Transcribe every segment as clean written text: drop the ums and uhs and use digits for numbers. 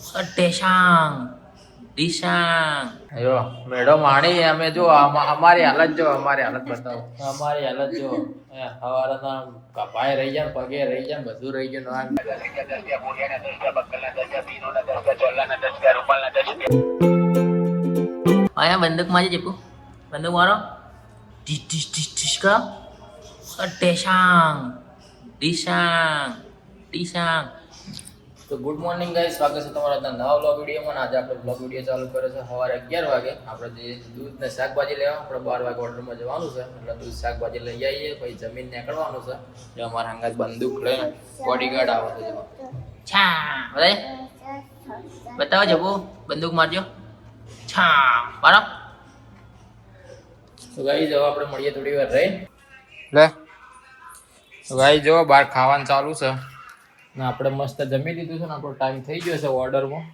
ટેશાંગ ડીશાંગ જો મેડો માણી અમે જો અમારી હાલત જો અમારી હાલત બતાવો અમારી હાલત જો હવારના કપાય રહી જાય પગે રહી જાય બધું રહી ગયું અહીંયા બંદૂક મારી જપુ બંદૂક મારો ટીશ ટીશ ટીશ ટીશ કરો ટેશાંગ ડીશાંગ ડીશાંગ તો ગુડ મોર્નિંગ ગાઈસ, સ્વાગત છે તમારા નવા વ્લોગ વિડીયોમાં. આજે આપણે વ્લોગ વિડીયો ચાલુ કર્યો છે સવારે 11 વાગે. આપણે જે દૂધ ને શાકભાજી લેવા આપણે 12 વાગે ઓર્ડરમાં જવાનું છે, એટલે દૂધ શાકભાજી લઈ આવીએ, પછી જમીન નીકળવાનું છે. જો અમારા હંગાત બંદૂક લઈને બોડીગાર્ડ આવે છે. છા બતાવો જબુ બંદૂક મારજો. છા મારો તો ગાઈસ હવે આપણે મળીએ થોડી વાર રહી લે. તો ગાઈસ જો બહાર ખાવાનું ચાલુ છે ને આપણે મસ્ત જમી લીધું છે ને આપણો ટાઈમ થઈ ગયો છે ઓર્ડરમાં.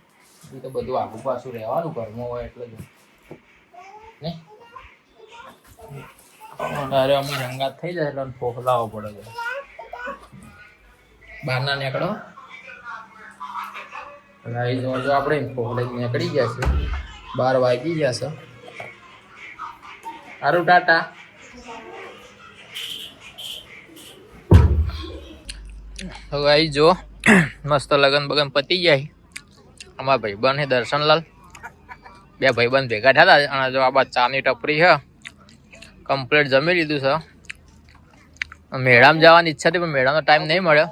એ તો બધું આગું પાછું રહેવાનું ઘરમાં હોય એટલે જ ને અરે અમે રંગાત થઈ જાય એટલે ફોફલાવો પડે છે. બહારના નીકળો જો આપણે ફોફલે નીકળી ગયા છે. 12 વાગી ગયા છે. સારું ટાટા. હવે આવી જો મસ્ત લગન બગન પતી જાય. અમારા ભાઈબંધ છે દર્શનલાલ, બે ભાઈબંધ ભેગા થયા હતા અને જો આ બાદ ચાની ટપરી છે. કમ્પ્લીટ જમી લીધું છે. મેળામાં જવાની ઈચ્છા હતી પણ મેળાનો ટાઈમ નહીં મળ્યો.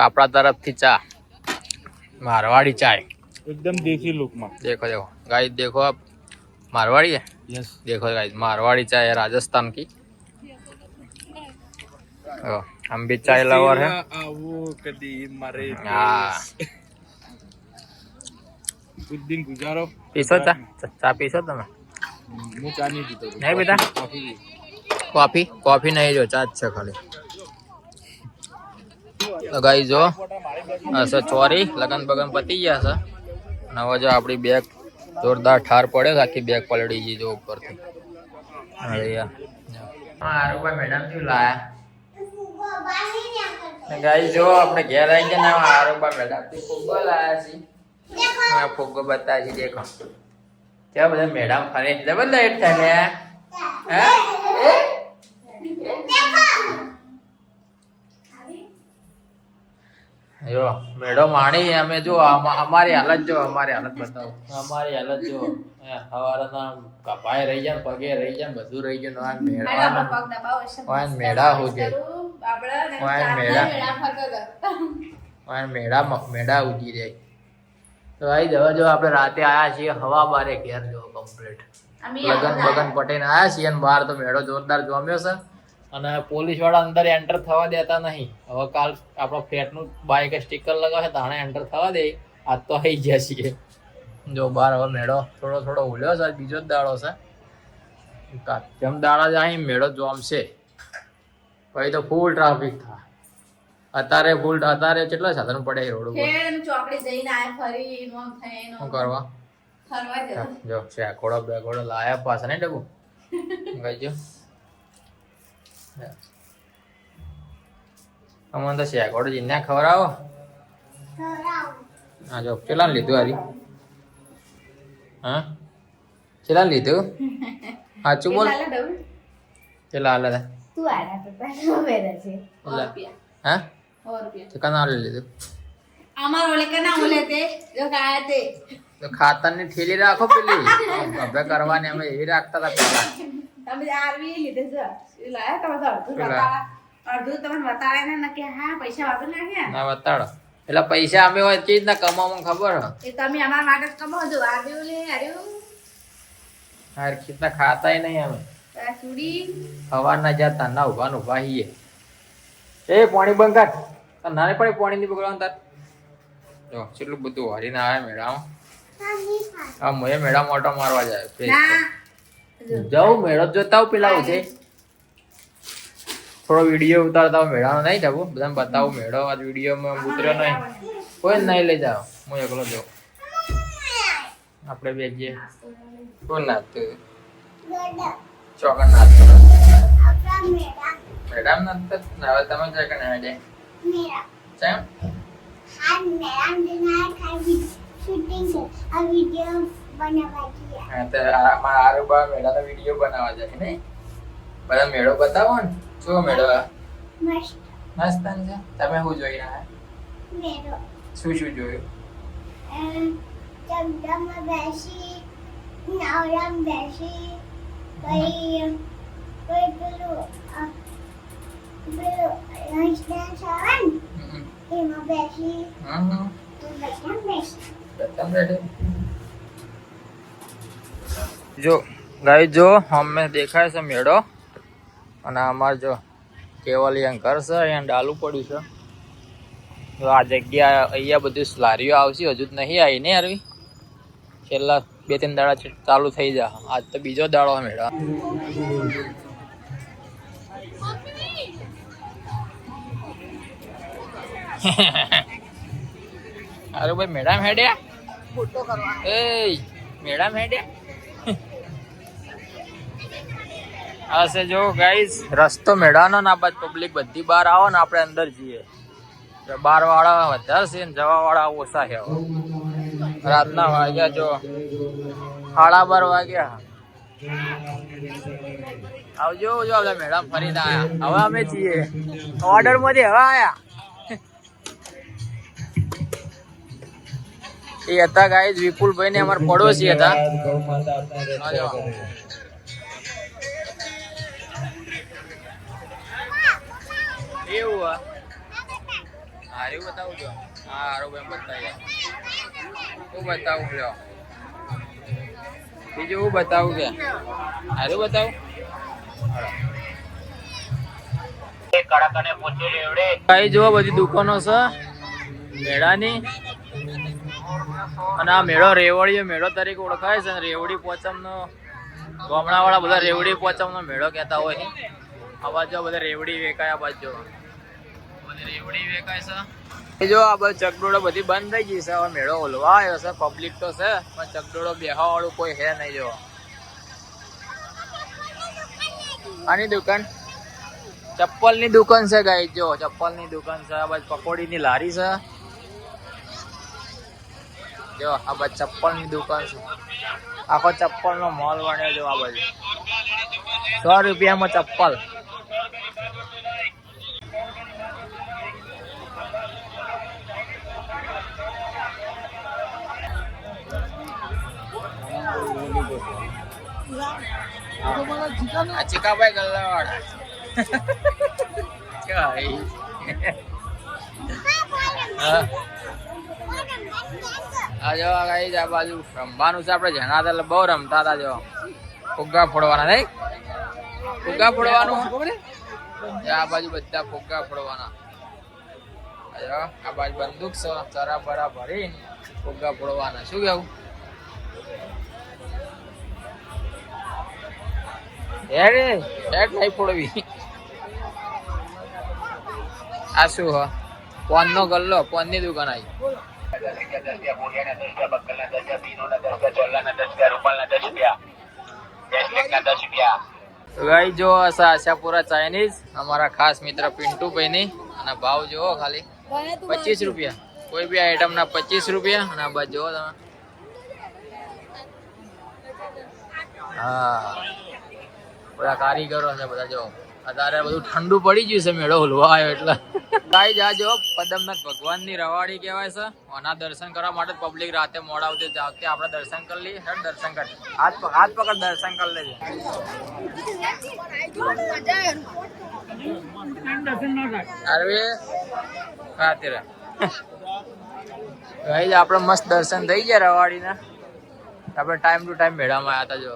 આપણા તરફથી ચા, મારવાડી ચાય एकदम देसी लुक में. देखो देखो गाइस, देखो आप मारवाड़ी है. यस, देखो गाइस मारवाड़ी चाय है राजस्थान की. हम भी चाय लवर है. वो कदी मारे हाँ कुछ दिन गुजारो. पीसो चा चा पीसो તમે હું ચા નહીં પીતો. નહીં પીતા? કોફી કોફી નહીં, જો ચા જ છે ખાલી. તો ગાઈ જો હશે ચોરી લગન બગન પતી ગયા છે. અને હવે જો આપણી બેગ જોરદાર ઠાર પડે છે. આખી બેગ પલળી ગઈ જો ઉપરથી. અરે યાર હારું મેડમ શું લાયા ગાઈ જો આપણે ઘેર આવી ગયા ને હારું મેડમ થી ફુગ્ગો લાયા છે. ફુગ્ગો બતાવે છે દેખો. ત્યાં બધા મેડમ ફરે ડબલ લાઈટ થાય જો મેડો માણી અમે જો અમારી હાલત જો અમારી હાલત બતાવો અમારી હાલત જો હવારના કપાય રહી જાય પગે રહી જાય બધું રહી ગયું. મેળા હું છે મેળા ઉગી જાય. તો ભાઈ હવે જો આપણે રાતે આયા છીએ હવા બારે ઘેર જો કમ્પ્લીટ લગન બગન પટેને આયા છીએ અને બહાર તો મેળો જોરદાર જોમ્યો છે. અને પોલીસ વાળા અંદર એન્ટર થવા દેતા નહીં. હવે કાલ આપણો ફ્લેટનું બાઈક સ્ટીકર લગાવે તાણે એન્ટર થવા દે. આજ તો આવી ગયા છીએ જો બહાર. હવે મેળો થોડો થોડો ઉલ્યો છે, બીજો જ દાડો છે. જેમ દાડા જાય મેળો જોમશે પછી તો ફૂલ ટ્રાફિક થાય. અત્યારે કેટલા સાધનો પડે રોડ ઉપર. શું કરવા જો શેકોડો બેકોડો લાયા પાછા નહીં ડબુ ગઈ જો. અમને તો શેકોડો જીને ખવડાવો. હા જો કેટલા લીધું હારી? હા કેટલા લીધું? સાચું બોલ કેટલા હાલે હા કના લઈ લીધું? તો ખાતર ની ઠેલી રાખો પેલી હવે કરવાની અમે એવી રાખતા હતા પેલા. ના બતાડો એટલે પૈસા અમે હોય ચીજ ના કમાવામાં ખબર હાર કેટલા ખાતા નહીં અમે. સવારના જતા ના ઉભા હીએ. એ પાણી બંધ કર. નાને પડે પાણી ની બગડવાનું તાર. જો કેટલું બધું હરીને આવે મેળામાં. હા મોએ મેળામાં ઓટો મારવા જાય. જાઉં મેળો જોતા આવું પેલા છે. થોડો વિડીયો ઉતારતા મેળાનો નહીં જાવું બધાને બતાવું મેળો. આજ વિડીયોમાં ઉતર્યો નહીં કોઈ જ નહીં લઈ જાવ. હું એકલો જાઉં. આપણે બે જઈએ. કોણ નાચતું ચોકન નાચતું મેડમ નાચતું હવે તમે જાય કે ના જાય કેમ હા તો મારા આરોબા મેળાનો વિડીયો બનાવવા જાય ને બધા મેળો બતાવો ને શું મેળો મસ્ત છે તમે શું જોઈ રહ્યા શું શું જોયું ચમડામાં બેસી નાવડામાં બેસી કોઈ પેલું હંસડાન્સ આવે ને એમાં બેસી જો ગાઈ જો અમે દેખાય છે મેળો અને અમાર જો કેવલિયા ઘર છે અહીંયા ડાલું પડ્યું છે તો આ જગ્યા અહીંયા બધી લારીઓ આવશે હજુ તો નહીં આવી ને અરવી છેલ્લા 2-3 દાડા ચાલુ થઈ જા આજ તો બીજો દાડો મેળો અરે ભાઈ મેડમ હેડ્યા ફોટો કરવા એ મેડમ હેડ્યા આ છે જો ગાઈસ રસ્તો મેળાનો ના બાદ પબ્લિક બધી બહાર આવો ને આપણે અંદર જઈએ બાર વાળા વધારે છે ને જવા વાળા ઓછા છે રાતના વાગ્યા જો 12:30 વાગ્યા આવજો જો આપણે મેડમ ફરીને આયા હવે અમે છીએ ઓર્ડર માંથી હવે આયા એ હતા ગાઈસ વિપુલભાઈ ને અમારા પડોશી હતા એવું હારું બતાવું છો હા હારું ભાઈ બતાવ્યા શું બતાવું લ્યો બીજું હું બતાવું કે હારું બતાવું ભાઈ જો બધી દુકાનો છે મેળાની અને આ મેળો રેવડીયો મેળો તરીકે ઓળખાય છે રેવડી પોચમ નો ગામડા વાળા બધા રેવડી પોચમ નો મેળો કહેતા હોય આ બાજુ બધા રેવડી વેકાય આ બાજુ બધી રેવડી વેકાય છે જો આ બધું ચકડોળો બધી બંધ થઈ ગઈ છે હવે મેળો ઓલવા આવ્યો છે પબ્લિક તો છે પણ ચકડોળો બેહવા વાળું કોઈ હે નહીં જો આની દુકાન ચપ્પલ ની દુકાન છે ગાઈ જો ચપ્પલ ની દુકાન છે આ બાજુ પકોડી ની લારી છે જો આ બાજુ ચપ્પલ ની દુકાન છે આખો ચપ્પલ નો મોલ બન્યો જો આ બાજુ 100 રૂપિયામાં ચપ્પલ આ ચીકાભાઈ ગલ્લાવાળા આ જો ગાઈસ આ બાજુ રમવાનું છે આપણે જણાતા બહુ રમતા હતા જો ફુગ્ગા ફોડવાના નહીં ફુગ્ગા ફોડવાનું આ બાજુ બધા ફુગ્ગા ફોડવાના આ બાજુ બંદૂક છે ચરા બરા ભરીને ફુગ્ગા ફોડવાના શું કેવું હેડ નહીં ફોડવી આ શું હ પોન નો ગલ્લો પોન ની દુકાન આવી ગાઈ જો આશાપુરા ચાઇનીઝ અમારા ખાસ મિત્ર પિન્ટુભાઈ ની અને ભાવ જોવો ખાલી 25 રૂપિયા કોઈ બી આઈટમ ના 25 રૂપિયા અને આ બાજુ જોવો તમે હા બધા કારીગરો છે બધા જો અત્યારે બધું ઠંડુ પડી ગયું છે મેળો હલવા આવ્યો એટલે ગાઈસ આ જો પદમનાથ ભગવાન ની રવાડી કહેવાય છે આના દર્શન કરવા માટે પબ્લિક રાતે મોડા આવતી જાગતી આપણે દર્શન કરી લઈએ હેડ દર્શન કરી હાથ પકડ દર્શન કરી લેજે અરે ખાતે રે ગાઈસ આપણે મસ્ત દર્શન થઈ ગયા રવાડીના આપણે ટાઈમ ટુ ટાઈમ મેળામાં આવ્યા હતા જો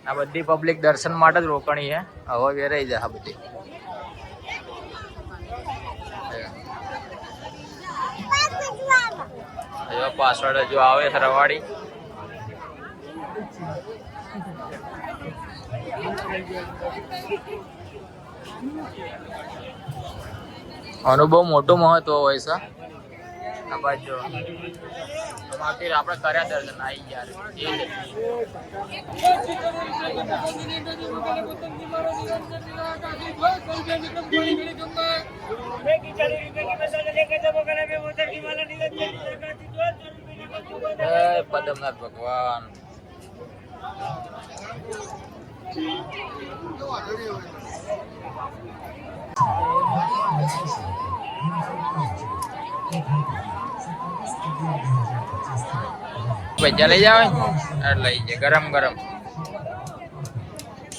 આ બધી પબ્લિક દર્શન માટે જ રોકાણી છે હવે વેરાઈ જાય આ બધી પાછળ જો આવે છે રવાડી આનું બહુ મોટું મહત્વ હોય છે આ બાજુ અમારે આપણે કર્યા દર્શન આવી ગયા એ પદમનાથ ભગવાન ભજીયા લઈ જાવ લઈ જાય ગરમ ગરમ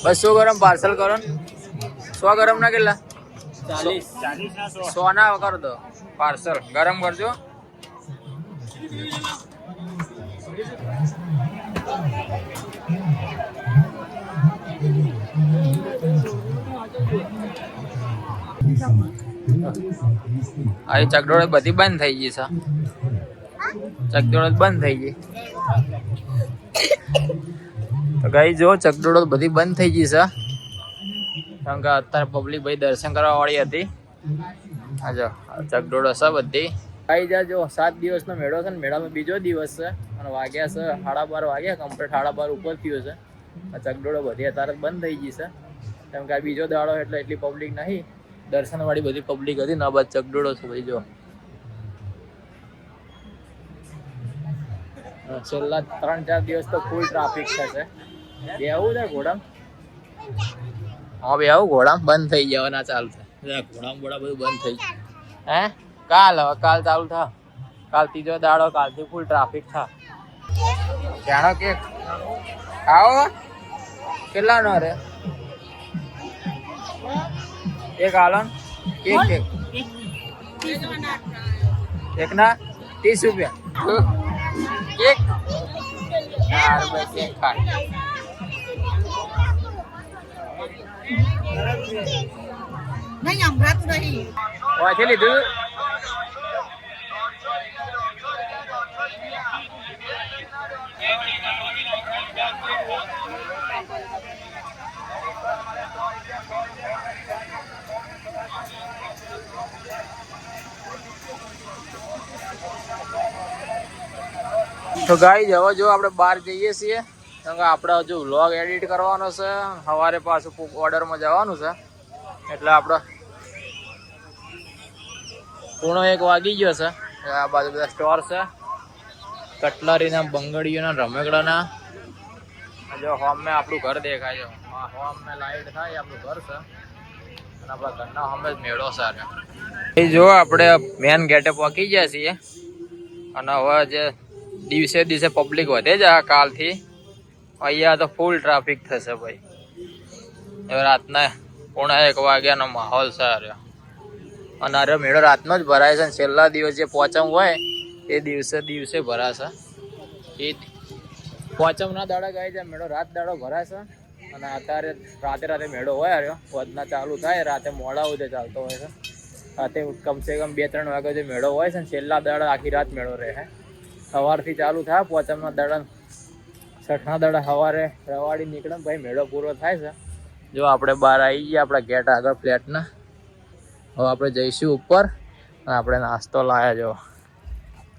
200 ગરમ પાર્સલ કરો ને 100 ગરમ ના કેટલા 100 ના કરો તો પાર્સલ ગરમ કરજો આ ચકડોળ બધી બંધ થઈ ગઈ છે ચકડોળ બંધ થઈ ગઈ તો ગાઈ જો ચકડોળ બધી બંધ થઈ ગઈ છે કારણ કે અત્યારે પબ્લિક ભાઈ દર્શન કરવા વાળી હતી આ જો ચકડોળ છે બધી ગાઈ જા જો 7 દિવસનો મેળો છે ને મેળામાં બીજો દિવસ છે અને વાગ્યા છે 12:30 વાગ્યા કમ્પ્લીટ 12:30 ઉપર થયો છે આ ચકડોળ બધી અત્યારે બંધ થઈ ગઈ છે કેમ કે આ બીજો દાડો એટલે એટલી પબ્લિક નહીં દર્શન વાળી બધી પબ્લિક હતી ને બાદ ચકડોળો છે ભાઈ જો છેલ્લા 3-4 દિવસ તો ફૂલ ટ્રાફિક થશે બે આવું છે ઘોડામ હા બે આવું ઘોડામ બંધ થઈ જવાના ચાલુ થાય ઘોડામ બોડા બધું બંધ થઈ ગયું હે કાલ ચાલુ થા કાલ ત્રીજો દાડો કાલથી ફૂલ ટ્રાફિક થા જાણો કેક આવો કેટલા નો રે એક આલન કેક એક ના 30 રૂપિયા કેક 4 રૂપિયા કેક ખાય નહીં સંભળાતું નહીં વાંચી લીધું તો ગાઈ હવે જો આપણે બહાર જઈએ છીએ કારણ કે આપણે હજુ વ્લોગ એડિટ કરવાનો છે સવારે પાછું ઓર્ડરમાં જવાનું છે એટલે આપણે 1 વાગી ગયો છે આ બાજુ બધા સ્ટોર છે કટલરીના બંગડીઓના રમેકડાના જો હોમે આપણું ઘર દેખાય છે હોમે લાઈટ થાય આપણું ઘર છે અને આપણા ઘરના હોમે જ મેળો સારો એ જો આપણે મેન ગેટે પહોંચી ગયા છીએ અને હવે જે દિવસે પબ્લિક વધે છે કાલથી અહીંયા તો ફૂલ ટ્રાફિક થશે ભાઈ હવે રાતના 1 વાગ્યાનો માહોલ છે અને અરે મેળો રાતનો જ ભરાય છે છેલ્લા દિવસ જે પોચમ હોય એ દિવસે ભરાશે એ પોચમના દાડા ગાય છે મેળો રાત દાડો ભરાય છે અને અત્યારે રાતે મેળો હોય અરે વધના ચાલુ થાય રાતે મોડા સુધી ચાલતો હોય છે રાતે કમસે કમ 2-3 વાગ્યા જે મેળો હોય છે ને છેલ્લા દાડા આખી રાત મેળો રહે સવારથી ચાલુ થાય પોચમના દાડા 6ના દાડા સવારે રવાડી નીકળે ભાઈ મેળો પૂરો થાય છે જો આપણે બહાર આવી ગયા આપણા ગેટ આગળ ફ્લેટના હવે આપણે જઈશું ઉપર અને આપણે નાસ્તો લાવ્યા જો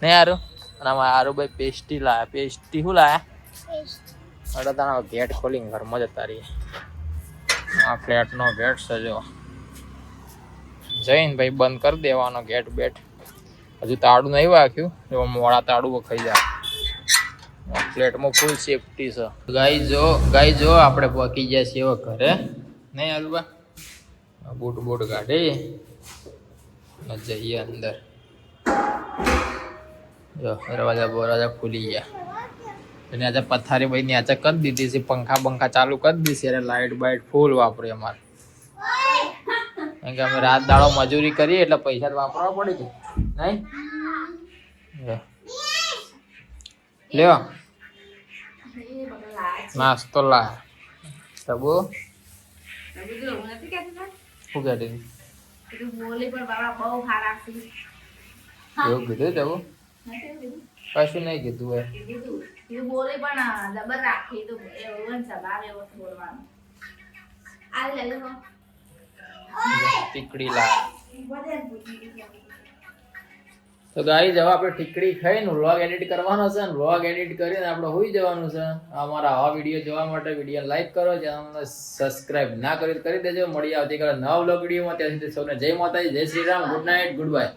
નહીં હારું અને આમાં હારું ભાઈ પેસ્ટી લાવ્યા પેસ્ટી શું લાવ્યા એટલે તારા ગેટ ખોલીને ઘરમાં જતા રહીએ આ ફ્લેટનો ગેટ છે જો જઈને ભાઈ બંધ કરી દેવાનો ગેટ બેટ હજુ તાળું નહીં વાગ્યું જો મોડા તાળું ખાઈ જાય ફ્લેટમાં ફૂલ સેફટી છે ગાઈ જો આપણે પહોંચી ગયા છીએ હવે ઘરે નહીં હાલુબા બૂટ કાઢી જઈએ અંદર જો દરવાજા ખુલી ગયા અને આજે પથારી ભાઈ ની આજે કરી દીધી છે પંખા ચાલુ કરી દીધી છે લાઇટ બાઇટ ફૂલ વાપરે અમારે કારણ કે અમે રાત દાડો મજૂરી કરીએ એટલે પૈસા તો વાપરવા પડે છે નહીં લ્યો નાસ્તો લા તબુ શું કહેતી એવું કીધું તબુ કશું નહીં કીધું હોય ટીકડી લા તો ગાઈઝ હવે આપણે ઠીકડી ખાઈને વ્લોગ એડિટ કરવાનો છે અને વ્લોગ એડિટ કરીને આપણે હોઈ જવાનું છે. અમારા આવા વિડીયો જોવા માટે વિડીયો લાઈક કરો, ચેનલને સબસ્ક્રાઇબ ના કરી દેજો. મળી આવતીકાલે નવા વ્લોગ વિડીયોમાં. ત્યાં સુધી સૌને જય માતાજી, જય Shri Ram, good night, good bye.